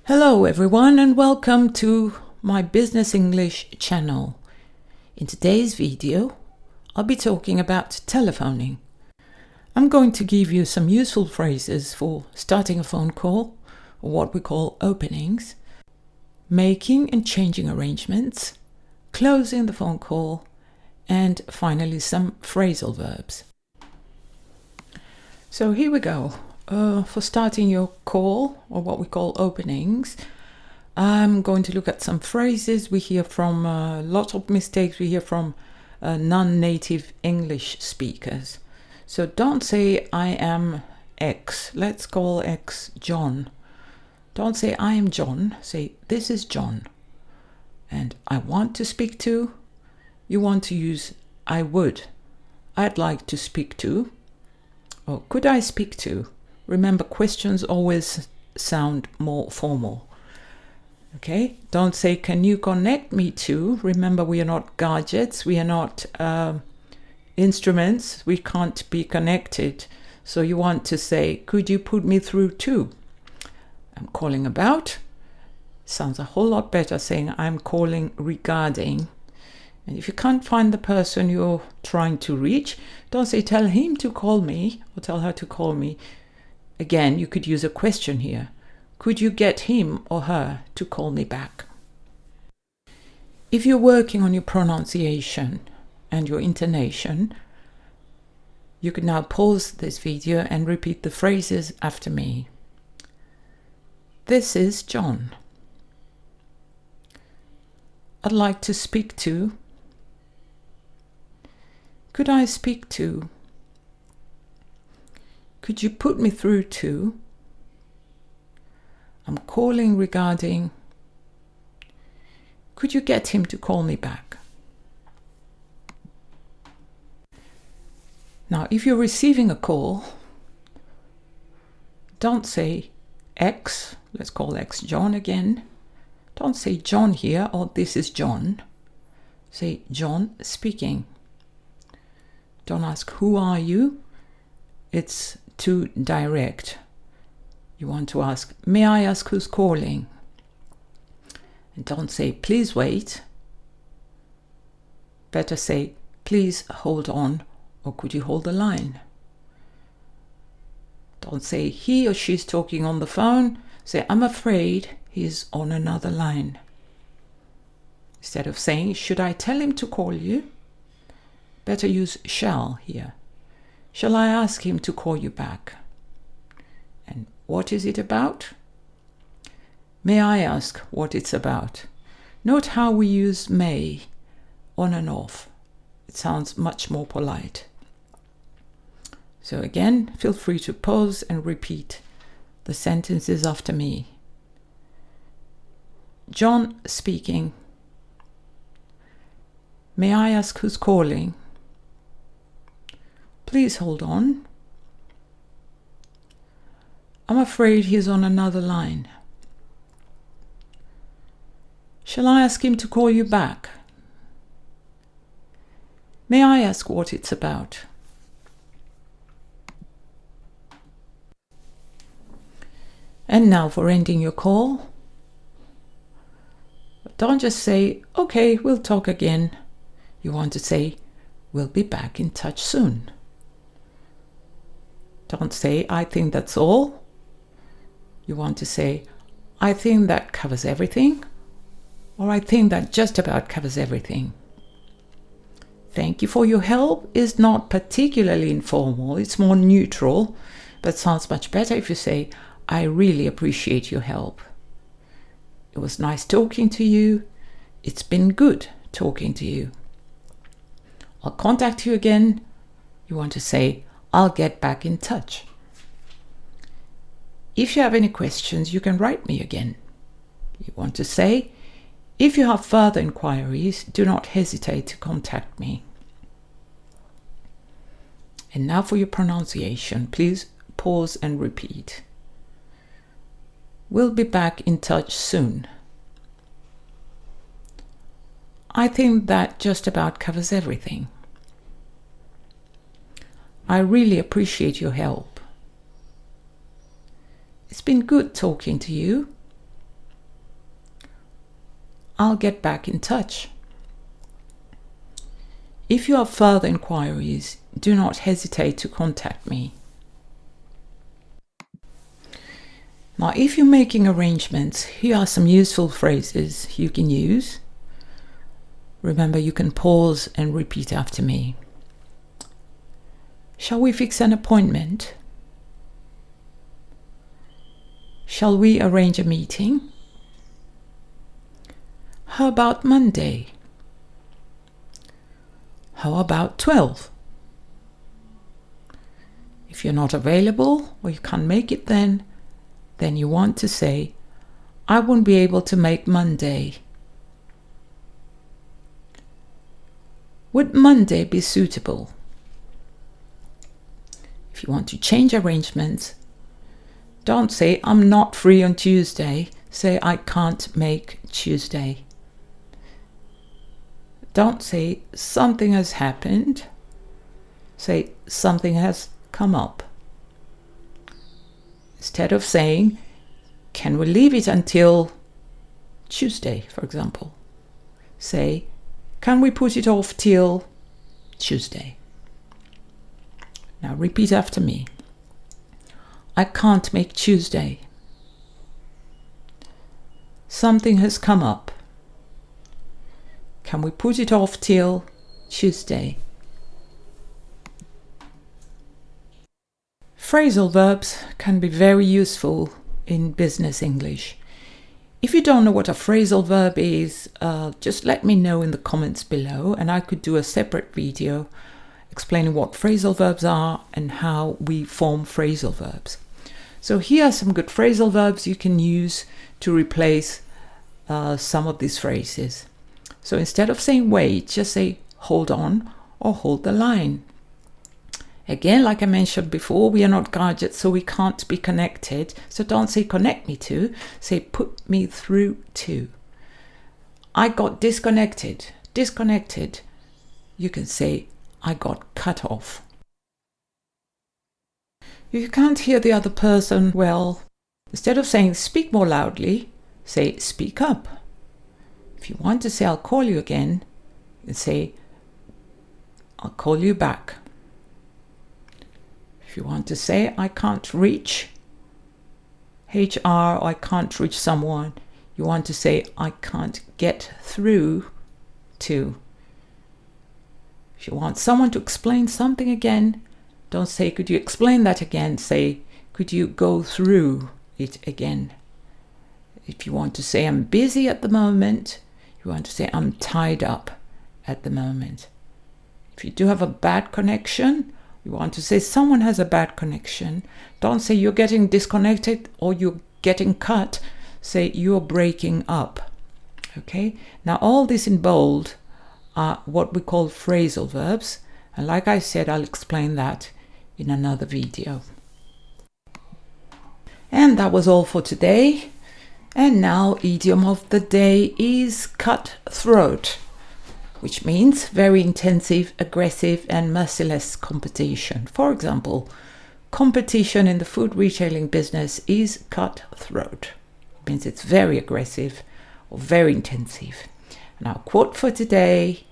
Hello everyone and welcome to my Business English channel. In today's video, I'll be talking about telephoning. I'm going to give you some useful phrases for starting a phone call, or what we call openings, making and changing arrangements, closing the phone call, and finally some phrasal verbs. So here we go. For starting your call, or what we call openings, I'm going to look at some phrases we hear from, lots of mistakes we hear from non-native English speakers. So don't say I am X. Let's call X John. Don't say I am John. Say this is John. And I want to speak to. You want to use I would. I'd like to speak to. Or could I speak to? Remember, questions always sound more formal. Okay? Don't say, can you connect me to? Remember, we are not gadgets. We are not instruments. We can't be connected. So you want to say, could you put me through to? I'm calling about. Sounds a whole lot better saying I'm calling regarding. And if you can't find the person you're trying to reach, don't say tell him to call me or tell her to call me. Again, you could use a question here. Could you get him or her to call me back? If you're working on your pronunciation and your intonation, you can now pause this video and repeat the phrases after me. This is John. I'd like to speak to. Could I speak to? Could you put me through to? I'm calling regarding. Could you get him to call me back? Now, if you're receiving a call, don't say X, let's call X John again. Don't say John here or this is John. Say John speaking. Don't ask who are you? It's too direct. You want to ask, may I ask who's calling? And don't say, please wait. Better say, please hold on, or could you hold the line? Don't say, he or she's talking on the phone. Say, I'm afraid he's on another line. Instead of saying, should I tell him to call you? Better use shall here. Shall I ask him to call you back? And what is it about? May I ask what it's about? Note how we use may on and off. It sounds much more polite. So again, feel free to pause and repeat the sentences after me. John speaking. May I ask who's calling? Please hold on. I'm afraid he's on another line. Shall I ask him to call you back? May I ask what it's about? And now for ending your call. Don't just say, okay, we'll talk again. You want to say, we'll be back in touch soon. Don't say, I think that's all. You want to say, I think that covers everything, or I think that just about covers everything. Thank you for your help is not particularly informal, it's more neutral, but sounds much better if you say, I really appreciate your help. It was nice talking to you. It's been good talking to you. I'll contact you again. You want to say, I'll get back in touch. If you have any questions, you can write me again. You want to say, if you have further inquiries, do not hesitate to contact me. And now for your pronunciation, please pause and repeat. We'll be back in touch soon. I think that just about covers everything. I really appreciate your help. It's been good talking to you. I'll get back in touch. If you have further inquiries, do not hesitate to contact me. Now, if you're making arrangements, here are some useful phrases you can use. Remember, you can pause and repeat after me. Shall we fix an appointment? Shall we arrange a meeting? How about Monday? How about 12? If you're not available or you can't make it then you want to say, I won't be able to make Monday. Would Monday be suitable? If you want to change arrangements, don't say, I'm not free on Tuesday. Say, I can't make Tuesday. Don't say, something has happened. Say, something has come up. Instead of saying, can we leave it until Tuesday, for example? Say, can we put it off till Tuesday? Now repeat after me. I can't make Tuesday. Something has come up. Can we put it off till Tuesday? Phrasal verbs can be very useful in business English. If you don't know what a phrasal verb is, just let me know in the comments below and I could do a separate video explaining what phrasal verbs are and how we form phrasal verbs. So here are some good phrasal verbs you can use to replace some of these phrases. So instead of saying wait, just say hold on or hold the line. Again, like I mentioned before, we are not gadgets, so we can't be connected. So don't say connect me to, say put me through to. I got disconnected. Disconnected. You can say I got cut off. If you can't hear the other person well, instead of saying speak more loudly, say speak up. If you want to say I'll call you again, you say I'll call you back. If you want to say I can't reach HR or I can't reach someone, you want to say I can't get through to. If you want someone to explain something again, don't say could you explain that again, say could you go through it again. If you want to say I'm busy at the moment, you want to say I'm tied up at the moment. If you do have a bad connection, you want to say someone has a bad connection. Don't say you're getting disconnected or you're getting cut. Say you're breaking up. Okay? Now all this in bold are what we call phrasal verbs. And like I said, I'll explain that in another video. And that was all for today. And now idiom of the day is cutthroat, which means very intensive, aggressive and merciless competition. For example, competition in the food retailing business is cutthroat. It means it's very aggressive or very intensive. And our quote for today,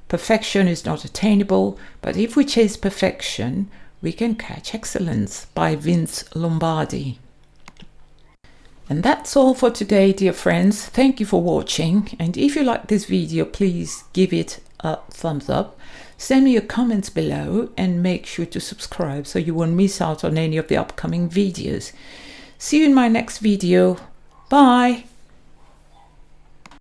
perfection is not attainable, but if we chase perfection, we can catch excellence, by Vince Lombardi. And that's all for today, dear friends. Thank you for watching. And if you like this video, please give it a thumbs up. Send me your comments below and make sure to subscribe so you won't miss out on any of the upcoming videos. See you in my next video. Bye.